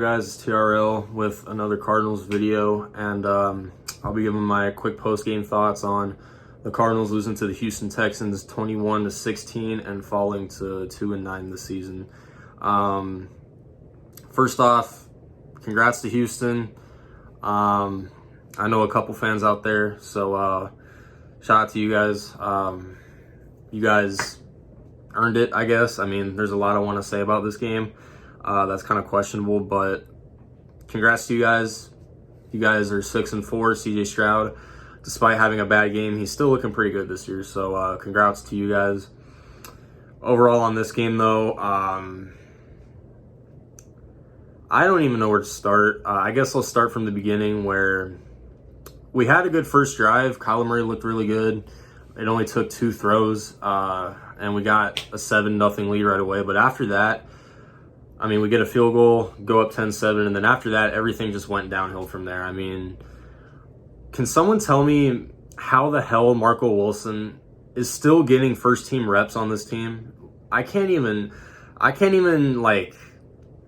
guys? It's TRL with another Cardinals video, and I'll be giving my quick post-game thoughts on the Cardinals losing to the Houston Texans 21-16 and falling to 2-9 this season. First off, congrats to Houston. I know a couple fans out there, so shout out to you guys. You guys earned it, I guess. I mean, there's a lot I want to say about this game. That's kind of questionable, but congrats to you guys. You guys are 6-4. CJ Stroud, despite having a bad game, he's still looking pretty good this year. So congrats to you guys. Overall on this game, though, I don't even know where to start. I guess I'll start from the beginning where we had a good first drive. Kyler Murray looked really good. It only took 2 throws, and we got a 7-0 lead right away. But after that, I mean, we get a field goal, go up 10-7, and then after that, everything just went downhill from there. I mean, can someone tell me how the hell Marco Wilson is still getting first-team reps on this team? I can't even, like,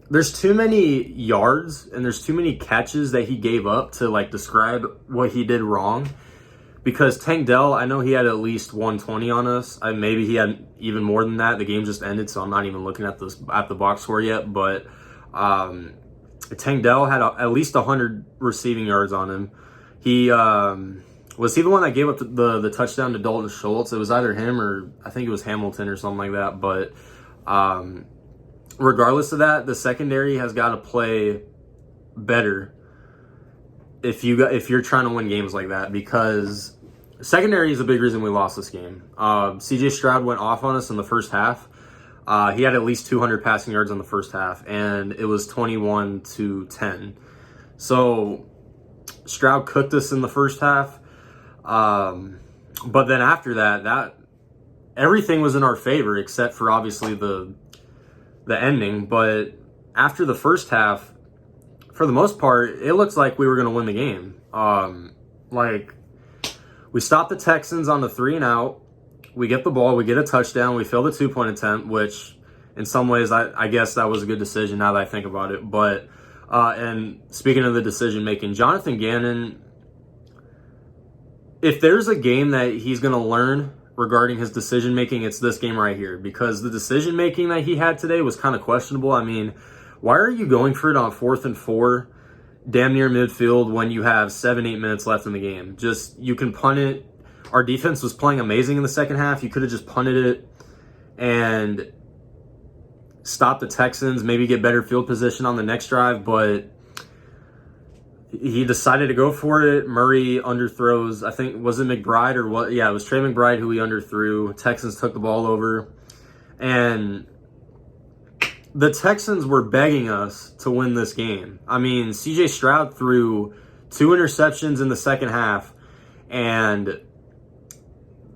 there's too many yards and there's too many catches that he gave up to, like, describe what he did wrong. Because Tank Dell, I know he had at least 120 on us. Maybe he had even more than that. The game just ended, so I'm not even looking at the box score yet. But Tank Dell had at least 100 receiving yards on him. He was he the one that gave up the touchdown to Dalton Schultz? It was either him or I think it was Hamilton or something like that. But regardless of that, the secondary has got to play better if you're trying to win games like that, because secondary is a big reason we lost this game. CJ Stroud went off on us in the first half. He had at least 200 passing yards in the first half, and it was 21-10. So Stroud cooked us in the first half. But then after that everything was in our favor except for obviously the ending. But after the first half, for the most part, it looks like we were going to win the game. Like, we stopped the Texans on the 3-and-out. We get the ball. We get a touchdown. We fail the 2-point attempt, which in some ways, I guess that was a good decision now that I think about it. But, and speaking of the decision-making, Jonathan Gannon, if there's a game that he's going to learn regarding his decision-making, it's this game right here. Because the decision-making that he had today was kind of questionable. I mean, why are you going for it on 4th and 4, damn near midfield, when you have 7-8 minutes left in the game? Just, you can punt it. Our defense was playing amazing in the second half. You could have just punted it and stopped the Texans, maybe get better field position on the next drive, but he decided to go for it. Murray underthrows, I think, was it McBride or what? Yeah, it was Trey McBride who he underthrew. Texans took the ball over, and the Texans were begging us to win this game. I mean, CJ Stroud threw 2 interceptions in the second half, and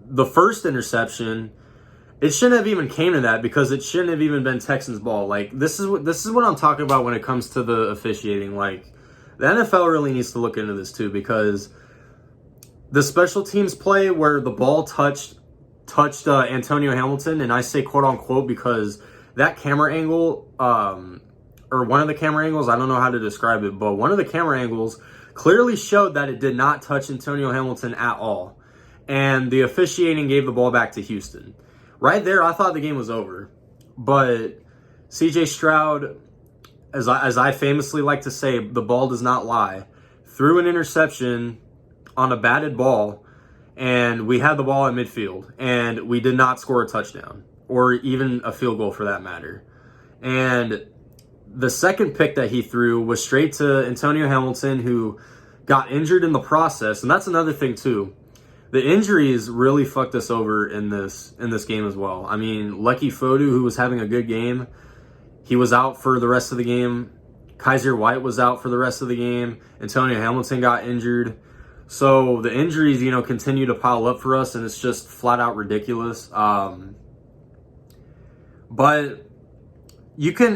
the first interception, it shouldn't have even came to that, because it shouldn't have even been Texans ball. Like, this is what I'm talking about when it comes to the officiating. Like, the NFL really needs to look into this too, because the special teams play where the ball touched Antonio Hamilton, and I say quote unquote because that camera angle, or one of the camera angles, I don't know how to describe it, but one of the camera angles clearly showed that it did not touch Antonio Hamilton at all. And the officiating gave the ball back to Houston. Right there, I thought the game was over. But CJ Stroud, as I famously like to say, the ball does not lie, threw an interception on a batted ball, and we had the ball at midfield, and we did not score a touchdown, or even a field goal for that matter. And the second pick that he threw was straight to Antonio Hamilton, who got injured in the process. And that's another thing too. The injuries really fucked us over in this game as well. I mean, Lucky Fodu, who was having a good game, he was out for the rest of the game. Kaiser White was out for the rest of the game. Antonio Hamilton got injured. So the injuries, continue to pile up for us, and it's just flat out ridiculous. But you can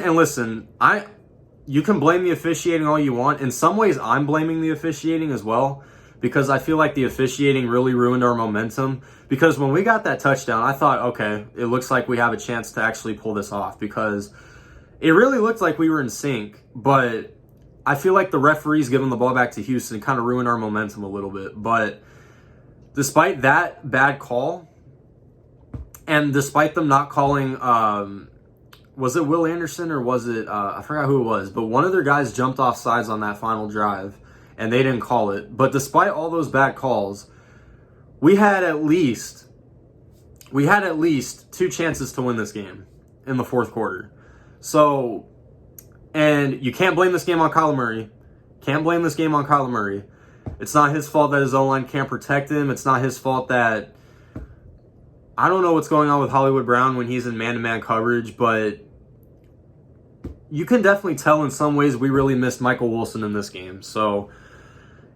blame the officiating all you want. In some ways, I'm blaming the officiating as well, because I feel like the officiating really ruined our momentum. Because when we got that touchdown, I thought, okay, it looks like we have a chance to actually pull this off, because it really looked like we were in sync. But I feel like the referees giving the ball back to Houston kind of ruined our momentum a little bit. But despite that bad call, and despite them not calling, was it Will Anderson or was it, I forgot who it was, but one of their guys jumped off sides on that final drive, and they didn't call it. But despite all those bad calls, we had at least 2 chances to win this game in the fourth quarter. So, and you can't blame this game on Kyler Murray. It's not his fault that his O-line can't protect him. It's not his fault that, I don't know what's going on with Hollywood Brown when he's in man-to-man coverage, but you can definitely tell in some ways we really missed Michael Wilson in this game. So,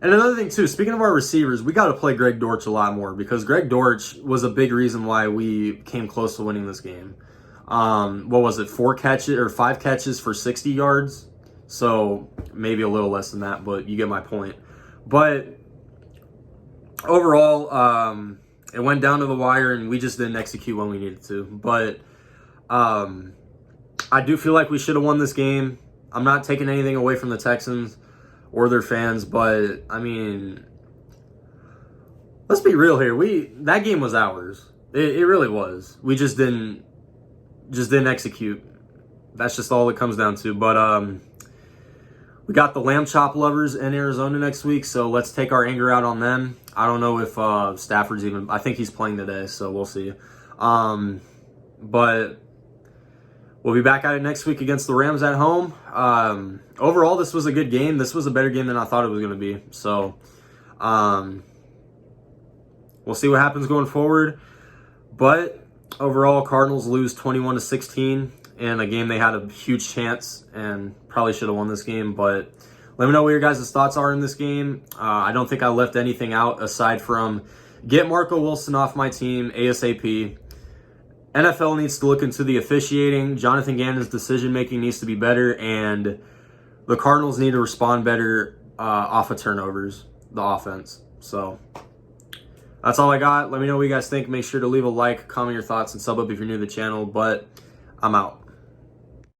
and another thing too, speaking of our receivers, we got to play Greg Dortch a lot more, because Greg Dortch was a big reason why we came close to winning this game. What was it? 5 catches for 60 yards. So maybe a little less than that, but you get my point. But overall, it went down to the wire, and we just didn't execute when we needed to. But I do feel like we should have won this game. I'm not taking anything away from the Texans or their fans, but I mean, let's be real here. That game was ours. It really was. We just didn't execute. That's just all it comes down to. But we got the lamb chop lovers in Arizona next week, so let's take our anger out on them. I don't know if Stafford's even, I think he's playing today, so we'll see. But we'll be back at it next week against the Rams at home. Overall, this was a good game. This was a better game than I thought it was going to be. So we'll see what happens going forward. But overall, Cardinals lose 21-16 in a game they had a huge chance and probably should have won this game. But let me know what your guys' thoughts are in this game. I don't think I left anything out aside from get Marco Wilson off my team ASAP. NFL needs to look into the officiating. Jonathan Gannon's decision-making needs to be better, and the Cardinals need to respond better off of turnovers, the offense. So that's all I got. Let me know what you guys think. Make sure to leave a like, comment your thoughts, and sub up if you're new to the channel. But I'm out.